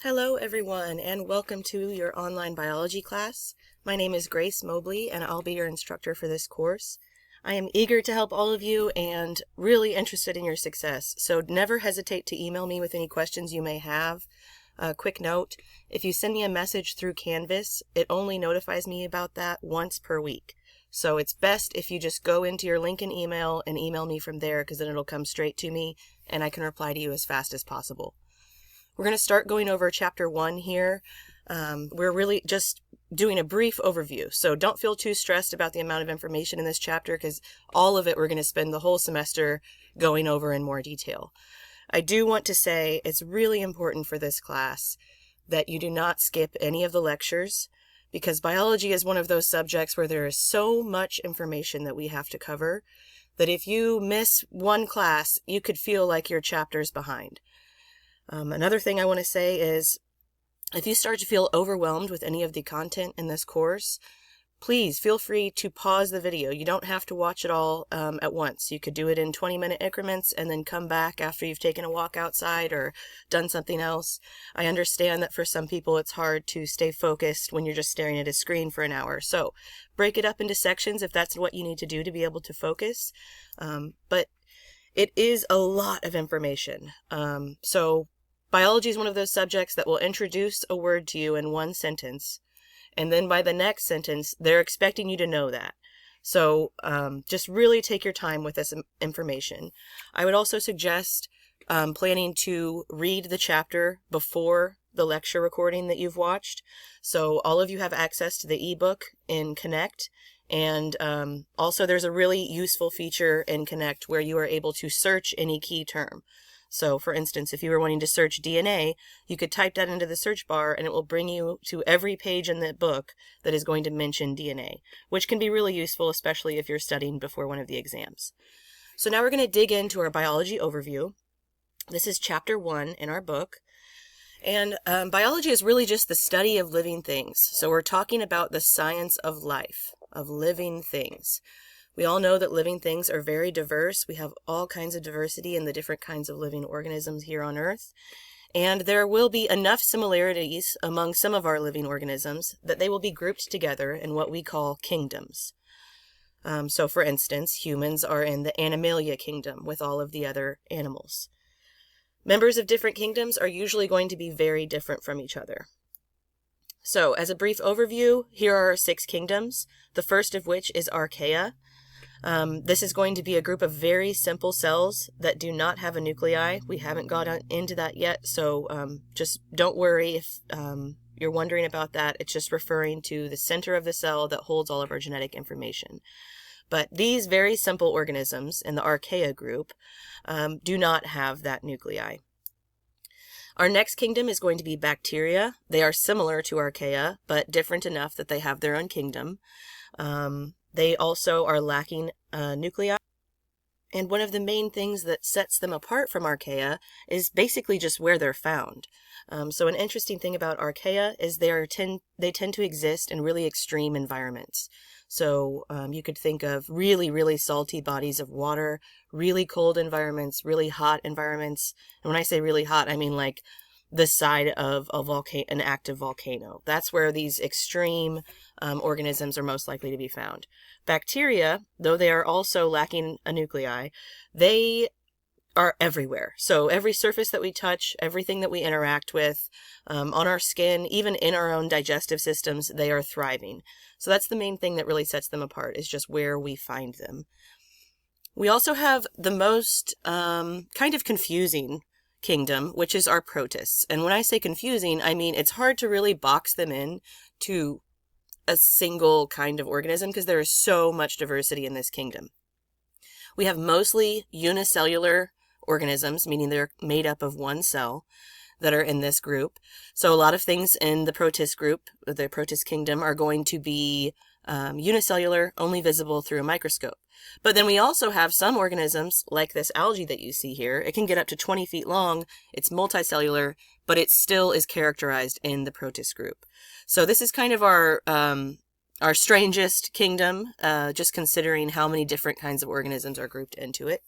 Hello everyone and welcome to your online biology class. My name is Grace Mobley and I'll be your instructor for this course. I am eager to help all of you and really interested in your success, so never hesitate to email me with any questions you may have. A quick note, if you send me a message through Canvas, it only notifies me about that once per week. So it's best if you just go into your Lincoln email and email me from there, because then it'll come straight to me and I can reply to you as fast as possible. We're going to start going over chapter 1 here. We're really just doing a brief overview, so don't feel too stressed about the amount of information in this chapter, because all of it we're going to spend the whole semester going over in more detail. I do want to say it's really important for this class that you do not skip any of the lectures, because biology is one of those subjects where there is so much information that we have to cover that if you miss one class, you could feel like your chapter's behind. Another thing I want to say is, if you start to feel overwhelmed with any of the content in this course, please feel free to pause the video. You don't have to watch it all at once. You could do it in 20-minute increments and then come back after you've taken a walk outside or done something else. I understand that for some people it's hard to stay focused when you're just staring at a screen for an hour. So break it up into sections if that's what you need to do to be able to focus. But it is a lot of information. Biology is one of those subjects that will introduce a word to you in one sentence, and then by the next sentence, they're expecting you to know that. So just really take your time with this information. I would also suggest planning to read the chapter before the lecture recording that you've watched. So all of you have access to the ebook in Connect, and also there's a really useful feature in Connect where you are able to search any key term. So, for instance, if you were wanting to search DNA, you could type that into the search bar and it will bring you to every page in the book that is going to mention DNA, which can be really useful, especially if you're studying before one of the exams. So now we're going to dig into our biology overview. This is chapter 1 in our book. And biology is really just the study of living things. So we're talking about the science of life, of living things. We all know that living things are very diverse. We have all kinds of diversity in the different kinds of living organisms here on Earth. And there will be enough similarities among some of our living organisms that they will be grouped together in what we call kingdoms. So for instance, humans are in the Animalia kingdom with all of the other animals. Members of different kingdoms are usually going to be very different from each other. So as a brief overview, here are our 6 kingdoms, the first of which is Archaea. This is going to be a group of very simple cells that do not have a nuclei. We haven't got into that yet, so just don't worry if you're wondering about that. It's just referring to the center of the cell that holds all of our genetic information. But these very simple organisms in the Archaea group do not have that nuclei. Our next kingdom is going to be bacteria. They are similar to Archaea, but different enough that they have their own kingdom. They also are lacking nuclei. And one of the main things that sets them apart from Archaea is basically just where they're found. So an interesting thing about Archaea is they tend to exist in really extreme environments. So you could think of really, really salty bodies of water, really cold environments, really hot environments. And when I say really hot, I mean like the side of an active volcano. That's where these extreme organisms are most likely to be found. Bacteria, though they are also lacking a nuclei, they are everywhere. So every surface that we touch, everything that we interact with, on our skin, even in our own digestive systems, they are thriving. So that's the main thing that really sets them apart, is just where we find them. We also have the most kind of confusing kingdom, which is our protists. And when I say confusing, I mean it's hard to really box them in to a single kind of organism because there is so much diversity in this kingdom. We have mostly unicellular organisms, meaning they're made up of one cell, that are in this group. So a lot of things in the protist group, the protist kingdom, are going to be unicellular, only visible through a microscope. But then we also have some organisms, like this algae that you see here. It can get up to 20 feet long, it's multicellular, but it still is characterized in the protist group. So this is kind of our strangest kingdom, just considering how many different kinds of organisms are grouped into it.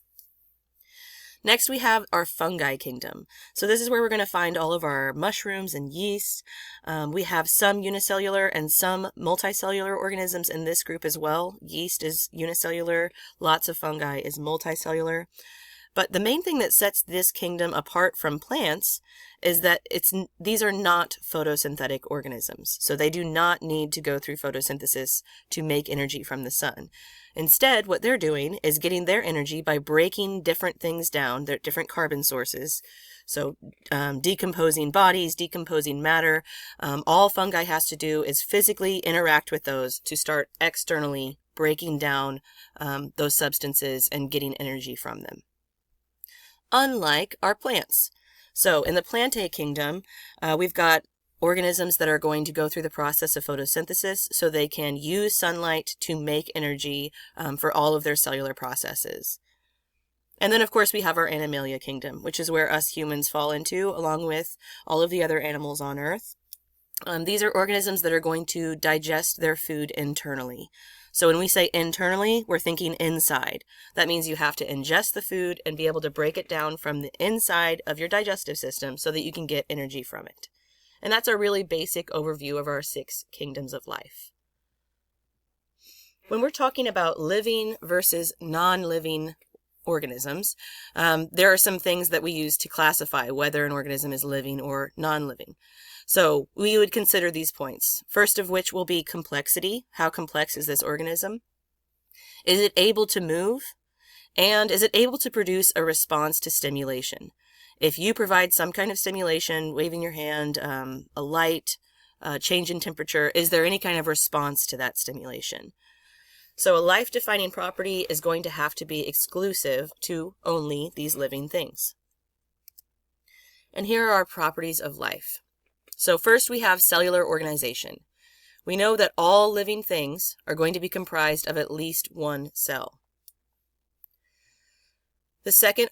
Next, we have our fungi kingdom. So this is where we're going to find all of our mushrooms and yeast. We have some unicellular and some multicellular organisms in this group as well. Yeast is unicellular, lots of fungi is multicellular. But the main thing that sets this kingdom apart from plants is that these are not photosynthetic organisms. So they do not need to go through photosynthesis to make energy from the sun. Instead, what they're doing is getting their energy by breaking different things down, their different carbon sources. So decomposing bodies, decomposing matter. All fungi has to do is physically interact with those to start externally breaking down those substances and getting energy from them. Unlike our plants. So in the Plantae kingdom, we've got organisms that are going to go through the process of photosynthesis so they can use sunlight to make energy for all of their cellular processes. And then, of course, we have our Animalia kingdom, which is where us humans fall into, along with all of the other animals on Earth. These are organisms that are going to digest their food internally. So when we say internally, we're thinking inside. That means you have to ingest the food and be able to break it down from the inside of your digestive system so that you can get energy from it. And that's a really basic overview of our 6 kingdoms of life. When we're talking about living versus non-living organisms, there are some things that we use to classify whether an organism is living or non-living. So we would consider these points. First of which will be complexity. How complex is this organism? Is it able to move? And is it able to produce a response to stimulation? If you provide some kind of stimulation, waving your hand, a light, change in temperature, is there any kind of response to that stimulation? So a life-defining property is going to have to be exclusive to only these living things. And here are our properties of life. So first we have cellular organization. We know that all living things are going to be comprised of at least one cell. The second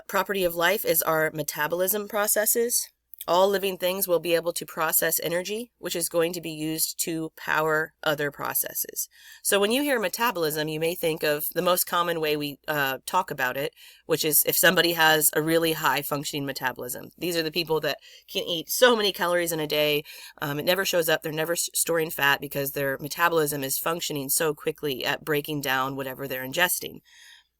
property of life is our metabolism processes. All living things will be able to process energy, which is going to be used to power other processes. So when you hear metabolism, you may think of the most common way we talk about it, which is if somebody has a really high functioning metabolism. These are the people that can eat so many calories in a day. It never shows up. They're never storing fat because their metabolism is functioning so quickly at breaking down whatever they're ingesting.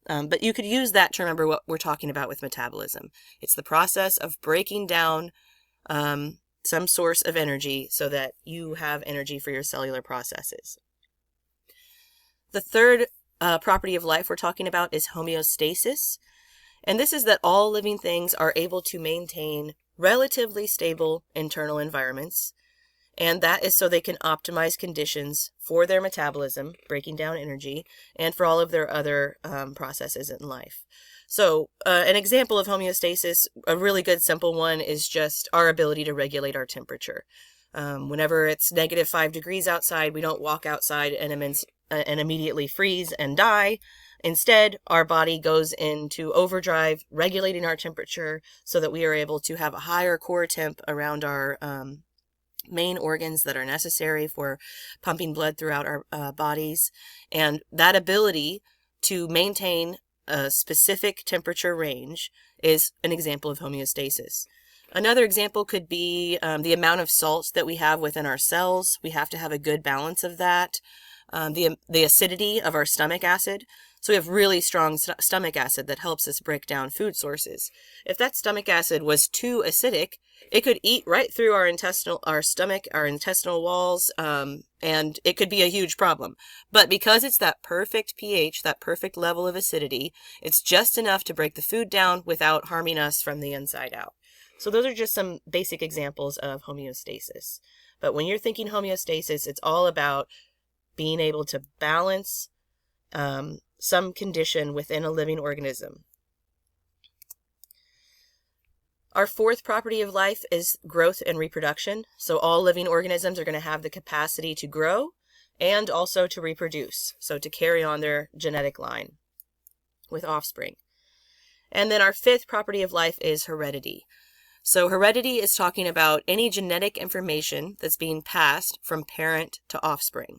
But you could use that to remember what we're talking about with metabolism. It's the process of breaking down some source of energy so that you have energy for your cellular processes. The third property of life we're talking about is homeostasis. And this is that all living things are able to maintain relatively stable internal environments. And that is so they can optimize conditions for their metabolism, breaking down energy, and for all of their other processes in life. So an example of homeostasis, a really good simple one, is just our ability to regulate our temperature. Whenever it's -5 degrees outside, we don't walk outside and immediately freeze and die. Instead, our body goes into overdrive, regulating our temperature so that we are able to have a higher core temp around our main organs that are necessary for pumping blood throughout our bodies. And that ability to maintain a specific temperature range is an example of homeostasis. Another example could be the amount of salt that we have within our cells. We have to have a good balance of that. The acidity of our stomach acid. So we have really strong stomach acid that helps us break down food sources. If that stomach acid was too acidic, it could eat right through our intestinal walls, and it could be a huge problem. But because it's that perfect pH, that perfect level of acidity, it's just enough to break the food down without harming us from the inside out. So those are just some basic examples of homeostasis. But when you're thinking homeostasis, it's all about being able to balance some condition within a living organism. Our fourth property of life is growth and reproduction. So all living organisms are going to have the capacity to grow and also to reproduce, so to carry on their genetic line with offspring. And then our fifth property of life is heredity. So heredity is talking about any genetic information that's being passed from parent to offspring.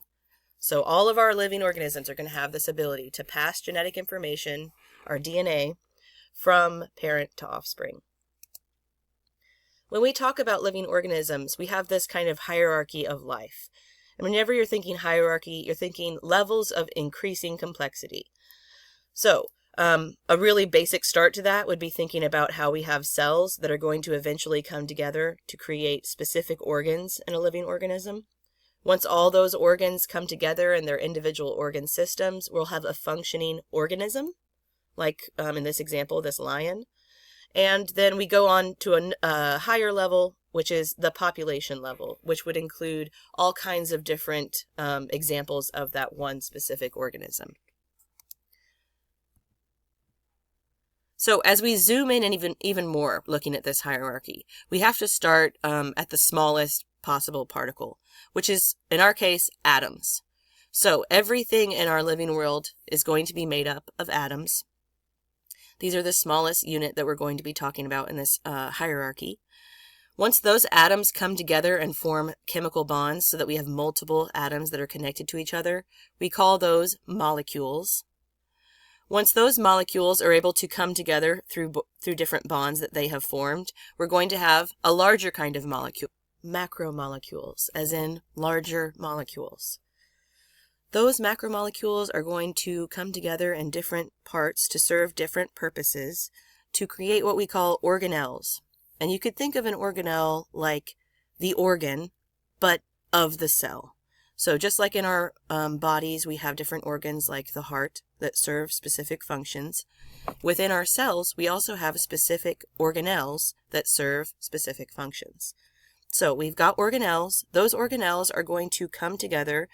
So all of our living organisms are going to have this ability to pass genetic information, our DNA, from parent to offspring. When we talk about living organisms, we have this kind of hierarchy of life. And whenever you're thinking hierarchy, you're thinking levels of increasing complexity. So, a really basic start to that would be thinking about how we have cells that are going to eventually come together to create specific organs in a living organism. Once all those organs come together in their individual organ systems, we'll have a functioning organism, like in this example, this lion. And then we go on to a higher level, which is the population level, which would include all kinds of different examples of that one specific organism. So as we zoom in and even more looking at this hierarchy, we have to start at the smallest possible particle, which is, in our case, atoms. So everything in our living world is going to be made up of atoms. These are the smallest unit that we're going to be talking about in this hierarchy. Once those atoms come together and form chemical bonds so that we have multiple atoms that are connected to each other, we call those molecules. Once those molecules are able to come together through different bonds that they have formed, we're going to have a larger kind of molecule, macromolecules, as in larger molecules. Those macromolecules are going to come together in different parts to serve different purposes to create what we call organelles. And you could think of an organelle like the organ, but of the cell. So just like in our bodies, we have different organs like the heart that serve specific functions. Within our cells, we also have specific organelles that serve specific functions. So we've got organelles. Those organelles are going to come together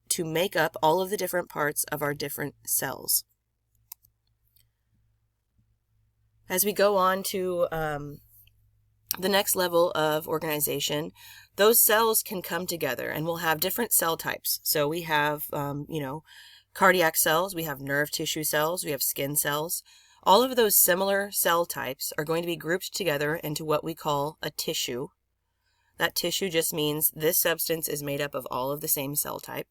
to make up all of the different parts of our different cells. As we go on to the next level of organization, those cells can come together and we'll have different cell types. So we have, cardiac cells, we have nerve tissue cells, we have skin cells. All of those similar cell types are going to be grouped together into what we call a tissue. That tissue just means this substance is made up of all of the same cell type.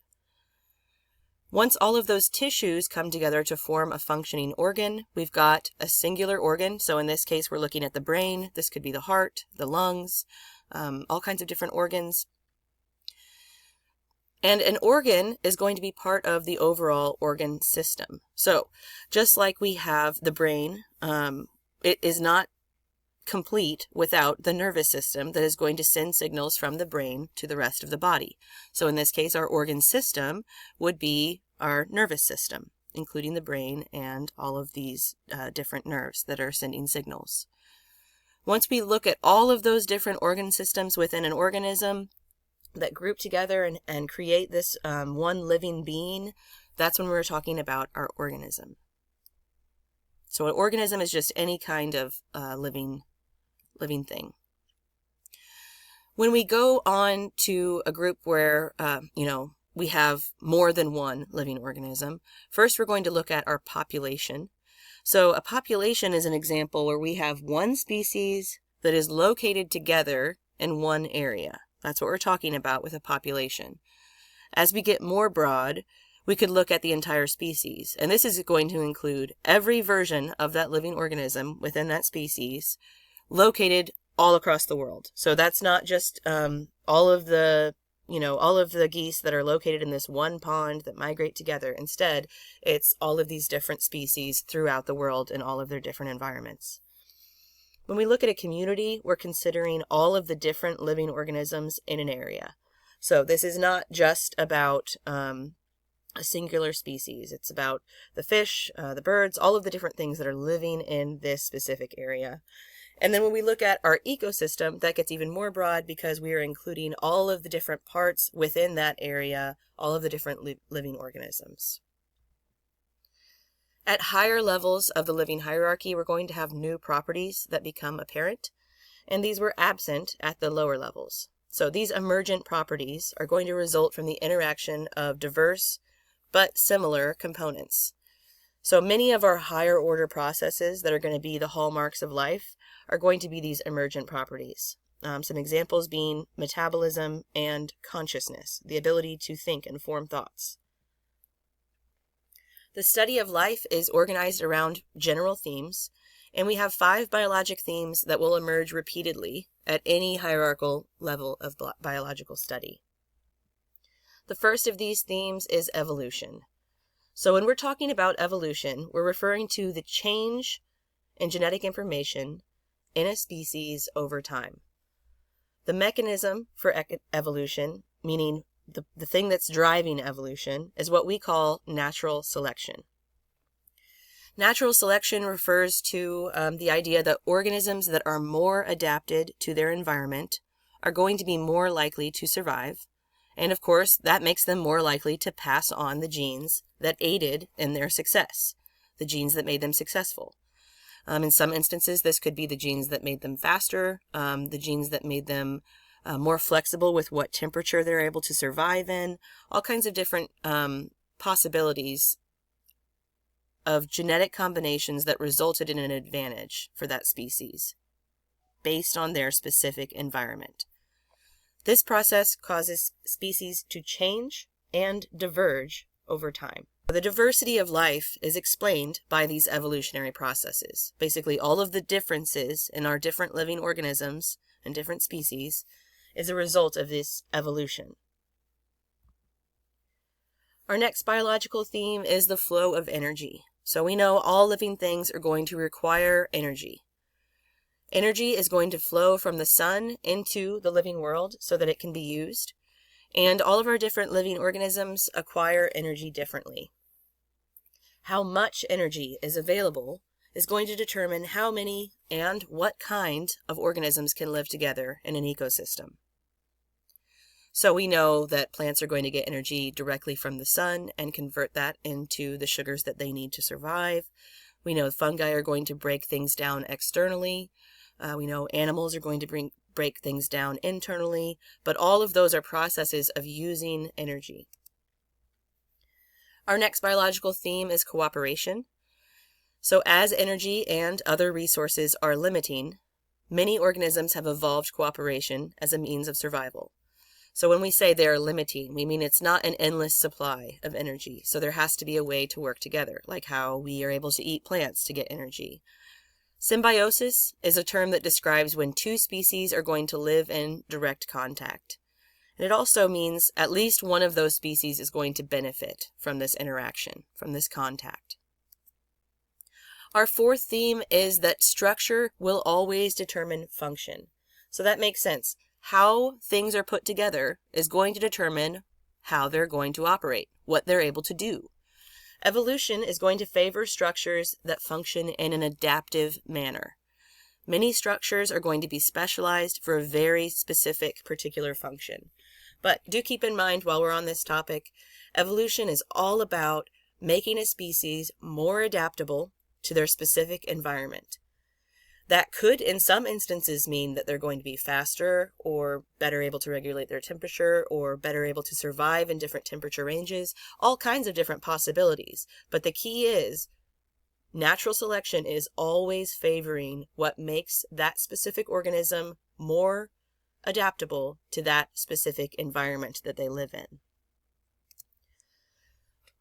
Once all of those tissues come together to form a functioning organ, we've got a singular organ. So in this case, we're looking at the brain. This could be the heart, the lungs, all kinds of different organs. And an organ is going to be part of the overall organ system. So just like we have the brain, it is not complete without the nervous system that is going to send signals from the brain to the rest of the body. So in this case, our organ system would be our nervous system, including the brain and all of these different nerves that are sending signals. Once we look at all of those different organ systems within an organism that group together and create this one living being, that's when we're talking about our organism. So an organism is just any kind of living thing. When we go on to a group where, we have more than one living organism, first we're going to look at our population. So a population is an example where we have one species that is located together in one area. That's what we're talking about with a population. As we get more broad, we could look at the entire species. And this is going to include every version of that living organism within that species located all across the world. So that's not just all of the geese that are located in this one pond that migrate together. Instead, it's all of these different species throughout the world in all of their different environments. When we look at a community, we're considering all of the different living organisms in an area. So this is not just about a singular species. It's about the fish, the birds, all of the different things that are living in this specific area. And then when we look at our ecosystem, that gets even more broad because we are including all of the different parts within that area, all of the different living organisms. At higher levels of the living hierarchy, we're going to have new properties that become apparent, and these were absent at the lower levels. So these emergent properties are going to result from the interaction of diverse but similar components. So many of our higher order processes that are going to be the hallmarks of life are going to be these emergent properties. Some examples being metabolism and consciousness, the ability to think and form thoughts. The study of life is organized around general themes, And we have 5 biologic themes that will emerge repeatedly at any hierarchical level of biological study. The first of these themes is evolution. So when we're talking about evolution, we're referring to the change in genetic information in a species over time. The mechanism for evolution, meaning the thing that's driving evolution, is what we call natural selection. Natural selection refers to the idea that organisms that are more adapted to their environment are going to be more likely to survive. And of course, that makes them more likely to pass on the genes that aided in their success, the genes that made them successful. In some instances, this could be the genes that made them faster, the genes that made them more flexible with what temperature they're able to survive in, all kinds of different possibilities of genetic combinations that resulted in an advantage for that species based on their specific environment. This process causes species to change and diverge over time. The diversity of life is explained by these evolutionary processes. Basically, all of the differences in our different living organisms and different species is a result of this evolution. Our next biological theme is the flow of energy. So we know all living things are going to require energy. Energy is going to flow from the sun into the living world so that it can be used. And all of our different living organisms acquire energy differently. How much energy is available is going to determine how many and what kind of organisms can live together in an ecosystem. So we know that plants are going to get energy directly from the sun and convert that into the sugars that they need to survive. We know fungi are going to break things down externally. We know animals are going to break things down internally, but all of those are processes of using energy. Our next biological theme is cooperation. So as energy and other resources are limiting, many organisms have evolved cooperation as a means of survival. So when we say they are limiting, we mean it's not an endless supply of energy. So there has to be a way to work together, like how we are able to eat plants to get energy. Symbiosis is a term that describes when two species are going to live in direct contact. And it also means at least one of those species is going to benefit from this interaction, from this contact. Our fourth theme is that structure will always determine function. So that makes sense. How things are put together is going to determine how they're going to operate, what they're able to do. Evolution is going to favor structures that function in an adaptive manner. Many structures are going to be specialized for a very specific particular function. But do keep in mind while we're on this topic, evolution is all about making a species more adaptable to their specific environment. That could, in some instances, mean that they're going to be faster or better able to regulate their temperature or better able to survive in different temperature ranges, all kinds of different possibilities. But the key is natural selection is always favoring what makes that specific organism more adaptable to that specific environment that they live in.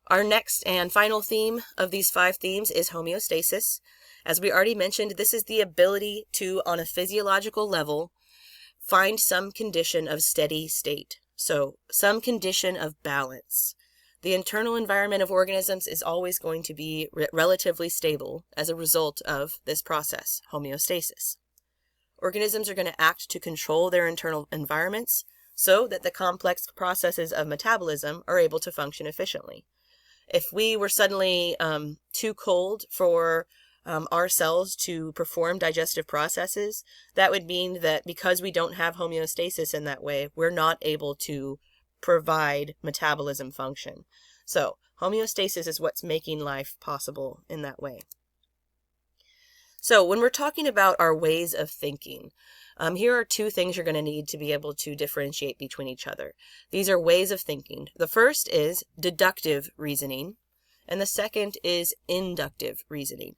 Our next and final theme of these 5 themes is homeostasis. As we already mentioned, this is the ability to, on a physiological level, find some condition of steady state. So, some condition of balance. The internal environment of organisms is always going to be relatively stable as a result of this process, homeostasis. Organisms are going to act to control their internal environments so that the complex processes of metabolism are able to function efficiently. If we were suddenly too cold for our cells to perform digestive processes, that would mean that because we don't have homeostasis in that way, we're not able to provide metabolism function. So homeostasis is what's making life possible in that way. So when we're talking about our ways of thinking, here are 2 things you're going to need to be able to differentiate between each other. These are ways of thinking. The first is deductive reasoning, and the second is inductive reasoning.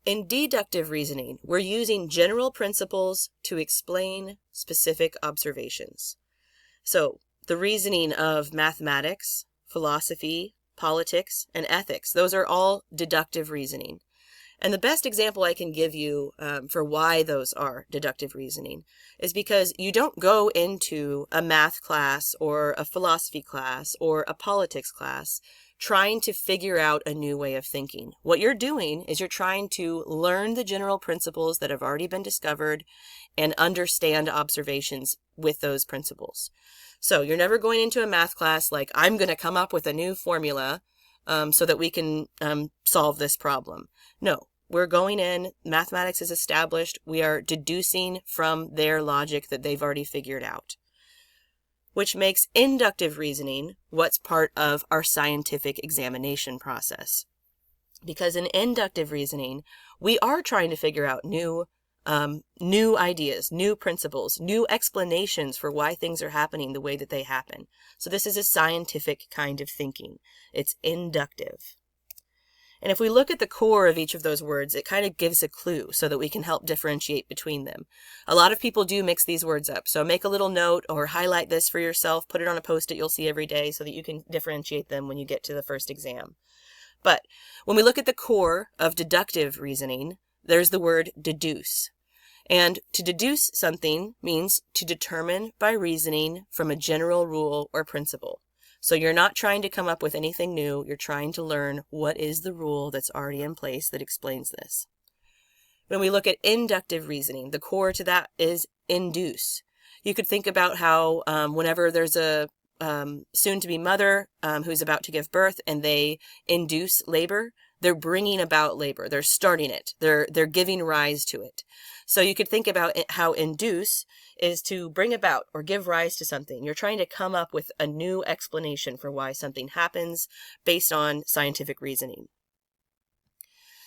In deductive reasoning, we're using general principles to explain specific observations. So the reasoning of mathematics, philosophy, politics, and ethics, those are all deductive reasoning. And the best example I can give you for why those are deductive reasoning is because you don't go into a math class or a philosophy class or a politics class trying to figure out a new way of thinking. What you're doing is you're trying to learn the general principles that have already been discovered and understand observations with those principles. So you're never going into a math class like, I'm going to come up with a new formula so that we can solve this problem. No, we're going in, mathematics is established, we are deducing from their logic that they've already figured out, which makes inductive reasoning what's part of our scientific examination process. Because in inductive reasoning, we are trying to figure out new ideas, new principles, new explanations for why things are happening the way that they happen. So this is a scientific kind of thinking. It's inductive. And if we look at the core of each of those words, it kind of gives a clue so that we can help differentiate between them. A lot of people do mix these words up. So make a little note or highlight this for yourself, put it on a post-it you'll see every day so that you can differentiate them when you get to the first exam. But when we look at the core of deductive reasoning, there's the word deduce. And to deduce something means to determine by reasoning from a general rule or principle. So you're not trying to come up with anything new, you're trying to learn what is the rule that's already in place that explains this. When we look at inductive reasoning, the core to that is induce. You could think about how whenever there's a soon-to-be mother who's about to give birth and they induce labor, they're bringing about labor, they're starting it, they're giving rise to it. So you could think about how induce is to bring about or give rise to something. You're trying to come up with a new explanation for why something happens based on scientific reasoning.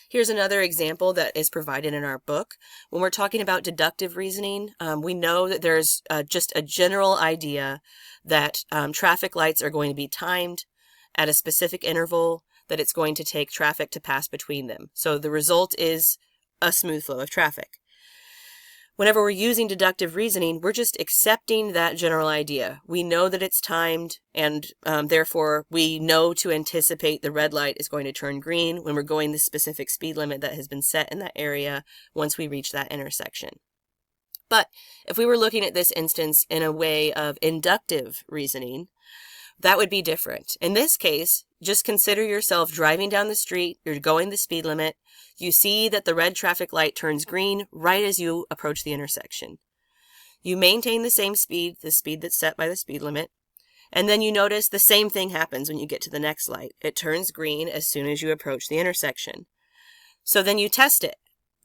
Here's another example that is provided in our book. When we're talking about deductive reasoning, we know that there's just a general idea that traffic lights are going to be timed at a specific interval, that it's going to take traffic to pass between them. So the result is a smooth flow of traffic. Whenever we're using deductive reasoning, we're just accepting that general idea. We know that it's timed, and therefore we know to anticipate the red light is going to turn green when we're going the specific speed limit that has been set in that area once we reach that intersection. But if we were looking at this instance in a way of inductive reasoning, that would be different. In this case, just consider yourself driving down the street, you're going the speed limit, you see that the red traffic light turns green right as you approach the intersection. You maintain the same speed, the speed that's set by the speed limit, and then you notice the same thing happens when you get to the next light. It turns green as soon as you approach the intersection. So then you test it.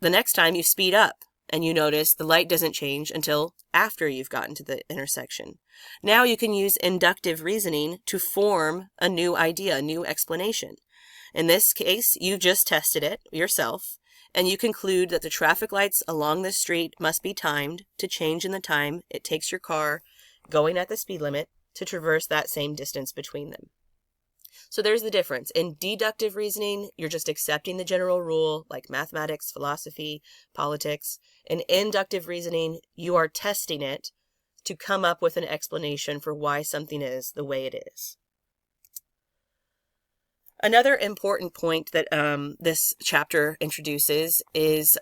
The next time you speed up, and you notice the light doesn't change until after you've gotten to the intersection. Now you can use inductive reasoning to form a new idea, a new explanation. In this case, you just tested it yourself, and you conclude that the traffic lights along this street must be timed to change in the time it takes your car going at the speed limit to traverse that same distance between them. So there's the difference. In deductive reasoning, you're just accepting the general rule, like mathematics, philosophy, politics. In inductive reasoning, you are testing it to come up with an explanation for why something is the way it is. Another important point that this chapter introduces is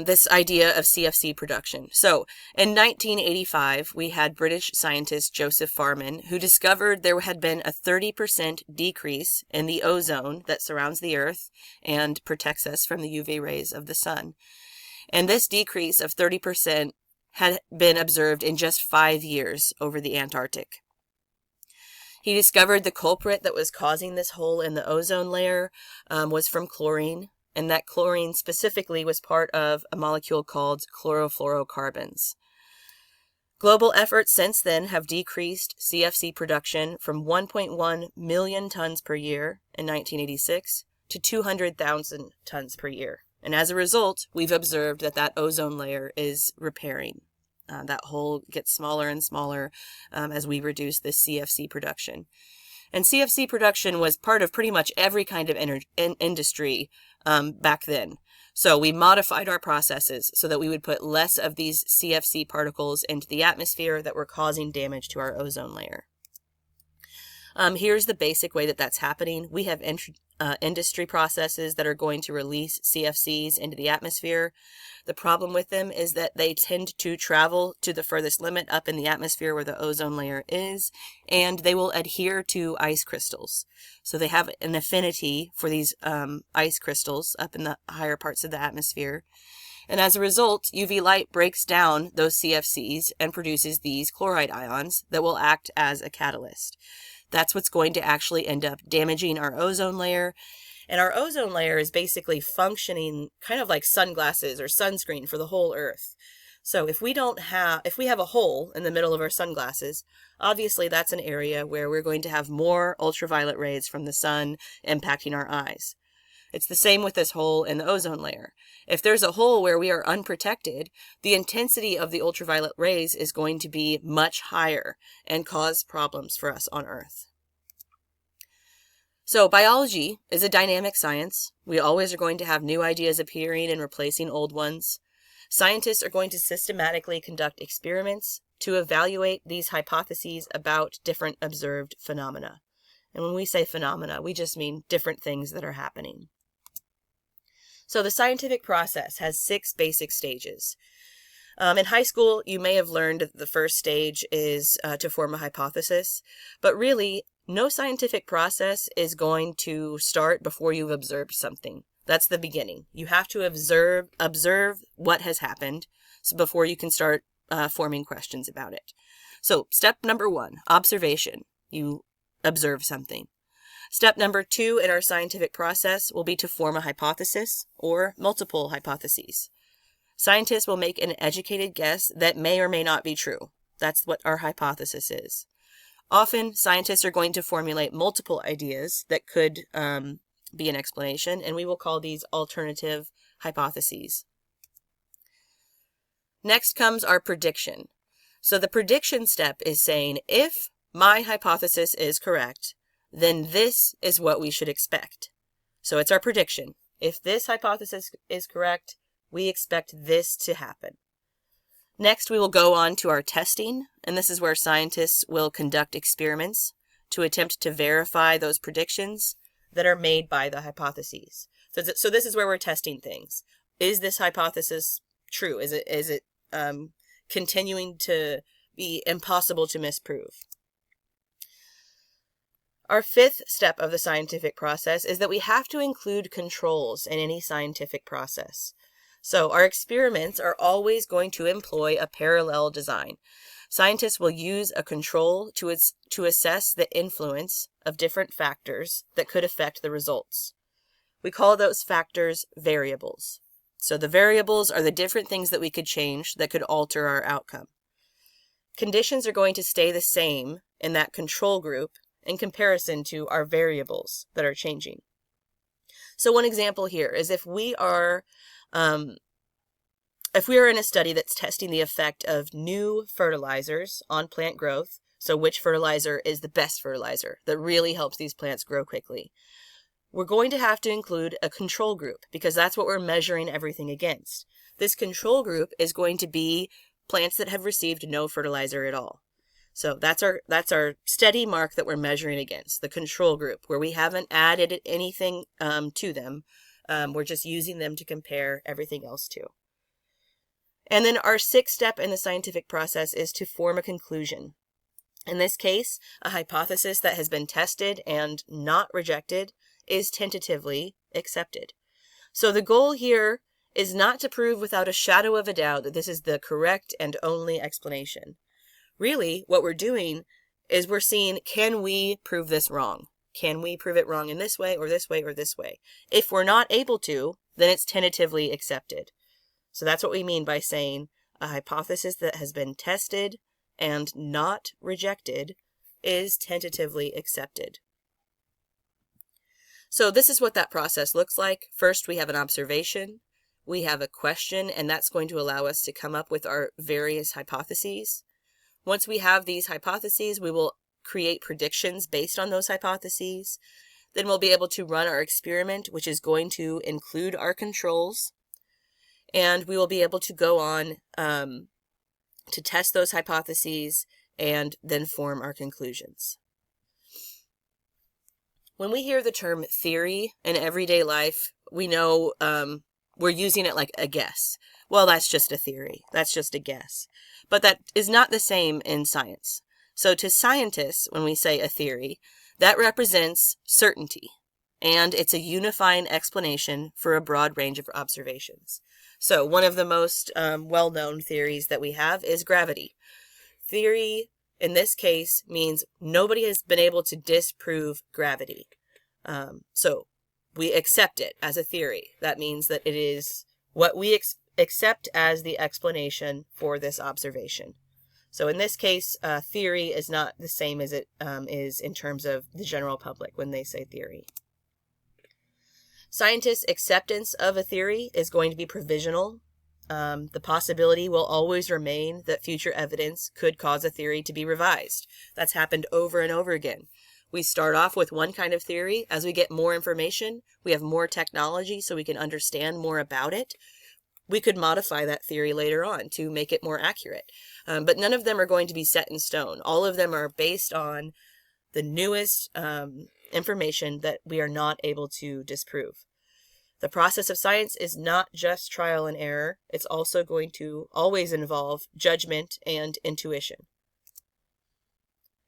this idea of CFC production. So in 1985, we had British scientist Joseph Farman, who discovered there had been a 30% decrease in the ozone that surrounds the Earth and protects us from the UV rays of the sun. And this decrease of 30% had been observed in just 5 years over the Antarctic. He discovered the culprit that was causing this hole in the ozone layer was from chlorine, and that chlorine specifically was part of a molecule called chlorofluorocarbons. Global efforts since then have decreased CFC production from 1.1 million tons per year in 1986 to 200,000 tons per year. And as a result, we've observed that ozone layer is repairing. That hole gets smaller and smaller as we reduce this CFC production. And CFC production was part of pretty much every kind of industry back then. So we modified our processes so that we would put less of these CFC particles into the atmosphere that were causing damage to our ozone layer. Here's the basic way that that's happening. We have industry processes that are going to release CFCs into the atmosphere. The problem with them is that they tend to travel to the furthest limit up in the atmosphere where the ozone layer is, and they will adhere to ice crystals. So they have an affinity for these ice crystals up in the higher parts of the atmosphere. And as a result, UV light breaks down those CFCs and produces these chloride ions that will act as a catalyst. That's what's going to actually end up damaging our ozone layer. And our ozone layer is basically functioning kind of like sunglasses or sunscreen for the whole Earth. So if we have a hole in the middle of our sunglasses, obviously that's an area where we're going to have more ultraviolet rays from the sun impacting our eyes. It's the same with this hole in the ozone layer. If there's a hole where we are unprotected, the intensity of the ultraviolet rays is going to be much higher and cause problems for us on Earth. So biology is a dynamic science. We always are going to have new ideas appearing and replacing old ones. Scientists are going to systematically conduct experiments to evaluate these hypotheses about different observed phenomena. And when we say phenomena, we just mean different things that are happening. So the scientific process has 6 basic stages. In high school, you may have learned that the first stage is to form a hypothesis, but really, no scientific process is going to start before you've observed something. That's the beginning. You have to observe what has happened before you can start forming questions about it. So step number 1, observation. You observe something. Step number 2 in our scientific process will be to form a hypothesis or multiple hypotheses. Scientists will make an educated guess that may or may not be true. That's what our hypothesis is. Often, scientists are going to formulate multiple ideas that could be an explanation, and we will call these alternative hypotheses. Next comes our prediction. So the prediction step is saying, if my hypothesis is correct, then this is what we should expect. So it's our prediction. If this hypothesis is correct, we expect this to happen. Next, we will go on to our testing, and this is where scientists will conduct experiments to attempt to verify those predictions that are made by the hypotheses. So this is where we're testing things. Is this hypothesis true? Is it continuing to be impossible to misprove? Our 5th step of the scientific process is that we have to include controls in any scientific process. So our experiments are always going to employ a parallel design. Scientists will use a control to assess the influence of different factors that could affect the results. We call those factors variables. So the variables are the different things that we could change that could alter our outcome. Conditions are going to stay the same in that control group in comparison to our variables that are changing. So one example here is if we are in a study that's testing the effect of new fertilizers on plant growth, so which fertilizer is the best fertilizer that really helps these plants grow quickly, we're going to have to include a control group because that's what we're measuring everything against. This control group is going to be plants that have received no fertilizer at all. So that's our steady mark that we're measuring against, the control group, where we haven't added anything to them. We're just using them to compare everything else to. And then our 6th step in the scientific process is to form a conclusion. In this case, a hypothesis that has been tested and not rejected is tentatively accepted. So the goal here is not to prove without a shadow of a doubt that this is the correct and only explanation. Really, what we're doing is we're seeing, can we prove this wrong? Can we prove it wrong in this way or this way or this way? If we're not able to, then it's tentatively accepted. So that's what we mean by saying a hypothesis that has been tested and not rejected is tentatively accepted. So this is what that process looks like. First, we have an observation. We have a question, and that's going to allow us to come up with our various hypotheses. Once we have these hypotheses, we will create predictions based on those hypotheses. Then we'll be able to run our experiment, which is going to include our controls. And we will be able to go on to test those hypotheses and then form our conclusions. When we hear the term theory in everyday life, we know we're using it like a guess. Well, that's just a theory. That's just a guess. But that is not the same in science. So to scientists, when we say a theory, that represents certainty, and it's a unifying explanation for a broad range of observations. So one of the most well-known theories that we have is gravity. Theory, in this case, means nobody has been able to disprove gravity. So we accept it as a theory. That means that it is what we accept as the explanation for this observation. So in this case, theory is not the same as it is in terms of the general public when they say theory. Scientists' acceptance of a theory is going to be provisional. The possibility will always remain that future evidence could cause a theory to be revised. That's happened over and over again. We start off with one kind of theory. As we get more information, we have more technology so we can understand more about it. We could modify that theory later on to make it more accurate. But none of them are going to be set in stone. All of them are based on the newest information that we are not able to disprove. The process of science is not just trial and error. It's also going to always involve judgment and intuition.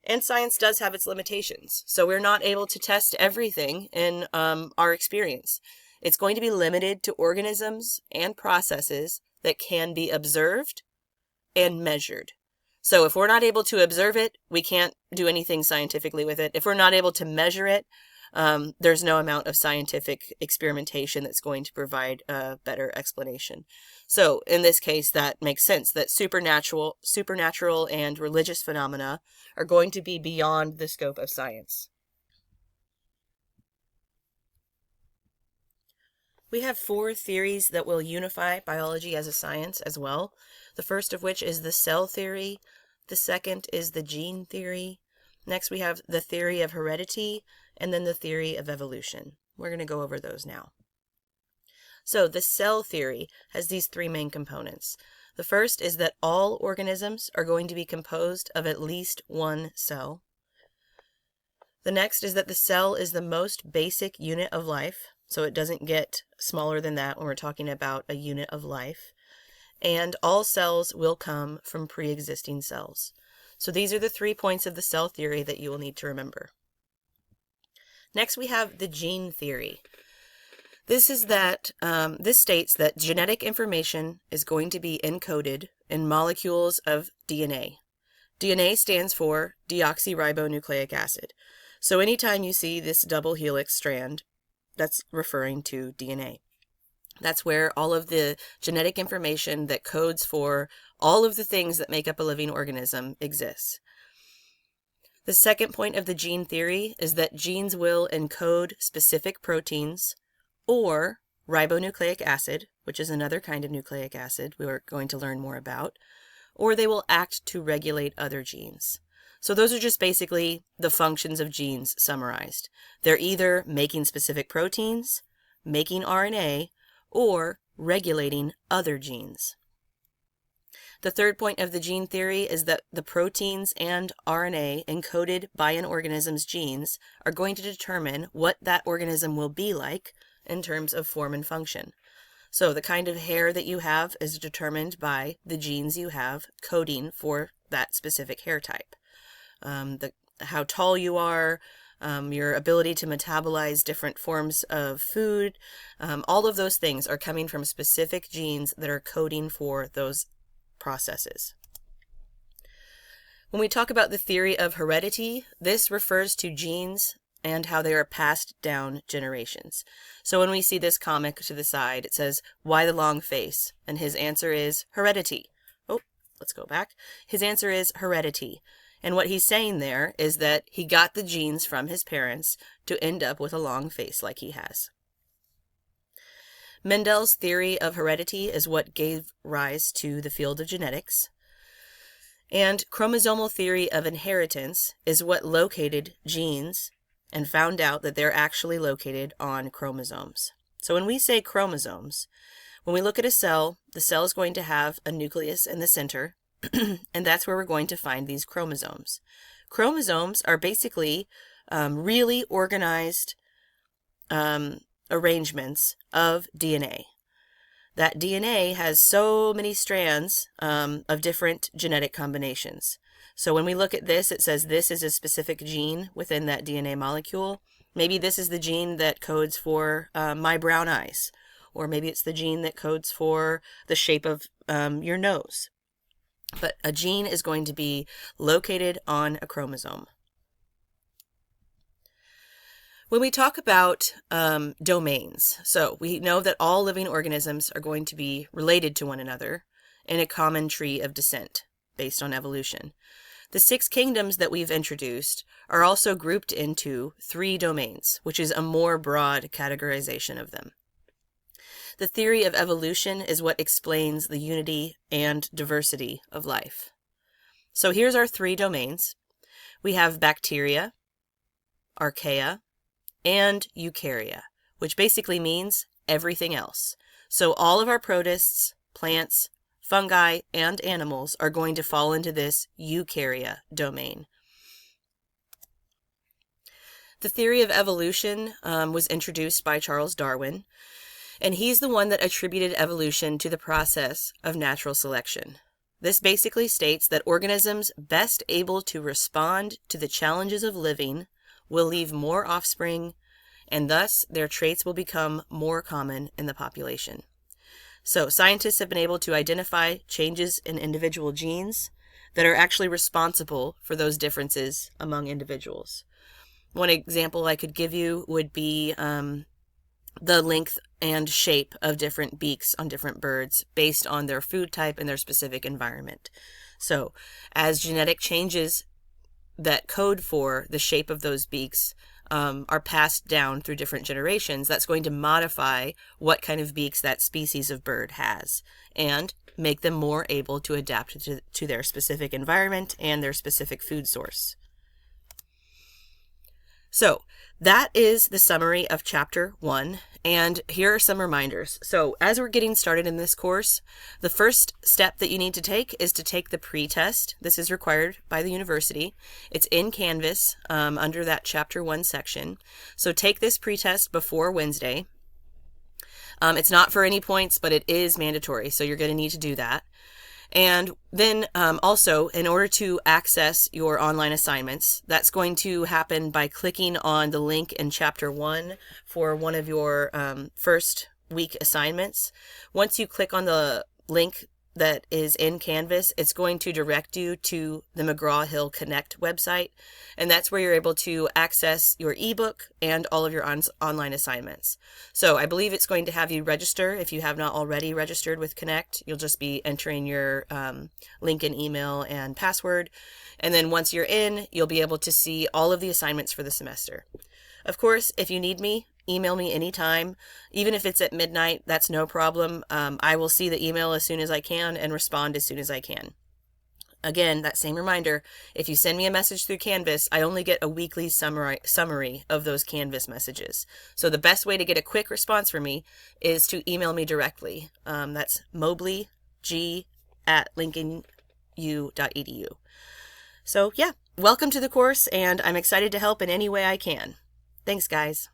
And science does have its limitations. So we're not able to test everything in our experience. It's going to be limited to organisms and processes that can be observed and measured. So if we're not able to observe it, we can't do anything scientifically with it. If we're not able to measure it, there's no amount of scientific experimentation that's going to provide a better explanation. So in this case, that makes sense that supernatural and religious phenomena are going to be beyond the scope of science. We have 4 theories that will unify biology as a science as well. The first of which is the cell theory. The second is the gene theory. Next, we have the theory of heredity, and then the theory of evolution. We're going to go over those now. So the cell theory has these 3 main components. The first is that all organisms are going to be composed of at least one cell. The next is that the cell is the most basic unit of life, so it doesn't get smaller than that when we're talking about a unit of life. And all cells will come from pre-existing cells. So these are the 3 points of the cell theory that you will need to remember. Next, we have the gene theory. This states that genetic information is going to be encoded in molecules of DNA. DNA stands for deoxyribonucleic acid. So anytime you see this double helix strand, that's referring to DNA. That's where all of the genetic information that codes for all of the things that make up a living organism exists. The second point of the gene theory is that genes will encode specific proteins or ribonucleic acid, which is another kind of nucleic acid we're going to learn more about, or they will act to regulate other genes. So those are just basically the functions of genes summarized. They're either making specific proteins, making RNA, or regulating other genes. The third point of the gene theory is that the proteins and RNA encoded by an organism's genes are going to determine what that organism will be like in terms of form and function. So the kind of hair that you have is determined by the genes you have coding for that specific hair type. How tall you are, your ability to metabolize different forms of food, all of those things are coming from specific genes that are coding for those processes. When we talk about the theory of heredity, this refers to genes and how they are passed down generations. So when we see this comic to the side, it says, "Why the long face?" And his answer is heredity. Oh, let's go back. His answer is heredity. And what he's saying there is that he got the genes from his parents to end up with a long face like he has. Mendel's theory of heredity is what gave rise to the field of genetics. And chromosomal theory of inheritance is what located genes and found out that they're actually located on chromosomes. So when we say chromosomes, when we look at a cell, the cell is going to have a nucleus in the center, and that's where we're going to find these chromosomes. Chromosomes are basically really organized arrangements of DNA. That DNA has so many strands of different genetic combinations. So when we look at this, it says this is a specific gene within that DNA molecule. Maybe this is the gene that codes for my brown eyes, or maybe it's the gene that codes for the shape of your nose. But a gene is going to be located on a chromosome. When we talk about domains, so we know that all living organisms are going to be related to one another in a common tree of descent based on evolution. The 6 kingdoms that we've introduced are also grouped into 3 domains, which is a more broad categorization of them. The theory of evolution is what explains the unity and diversity of life. So here's our 3 domains. We have bacteria, archaea, and eukarya, which basically means everything else. So all of our protists, plants, fungi, and animals are going to fall into this eukarya domain. The theory of evolution was introduced by Charles Darwin, and he's the one that attributed evolution to the process of natural selection. This basically states that organisms best able to respond to the challenges of living will leave more offspring, and thus their traits will become more common in the population. So scientists have been able to identify changes in individual genes that are actually responsible for those differences among individuals. One example I could give you would be the length and shape of different beaks on different birds based on their food type and their specific environment. So as genetic changes that code for the shape of those beaks are passed down through different generations, that's going to modify what kind of beaks that species of bird has and make them more able to adapt to their specific environment and their specific food source. So that is the summary of Chapter 1, and here are some reminders. So as we're getting started in this course, the first step that you need to take is to take the pre-test. This is required by the university. It's in Canvas under that Chapter 1 section. So take this pre-test before Wednesday. It's not for any points, but it is mandatory, so you're going to need to do that. And then also, in order to access your online assignments, that's going to happen by clicking on the link in Chapter 1 for one of your first week assignments. Once you click on the link that is in Canvas, it's going to direct you to the McGraw-Hill Connect website, and that's where you're able to access your ebook and all of your online assignments. So I believe it's going to have you register if you have not already registered with Connect. You'll just be entering your link and email and password, and then once you're in, you'll be able to see all of the assignments for the semester. Of course, if you need me, email me anytime. Even if it's at midnight, that's no problem. I will see the email as soon as I can and respond as soon as I can. Again, that same reminder, if you send me a message through Canvas, I only get a weekly summary of those Canvas messages. So the best way to get a quick response from me is to email me directly. That's mobleyg@lincolnu.edu. So yeah, welcome to the course, and I'm excited to help in any way I can. Thanks, guys.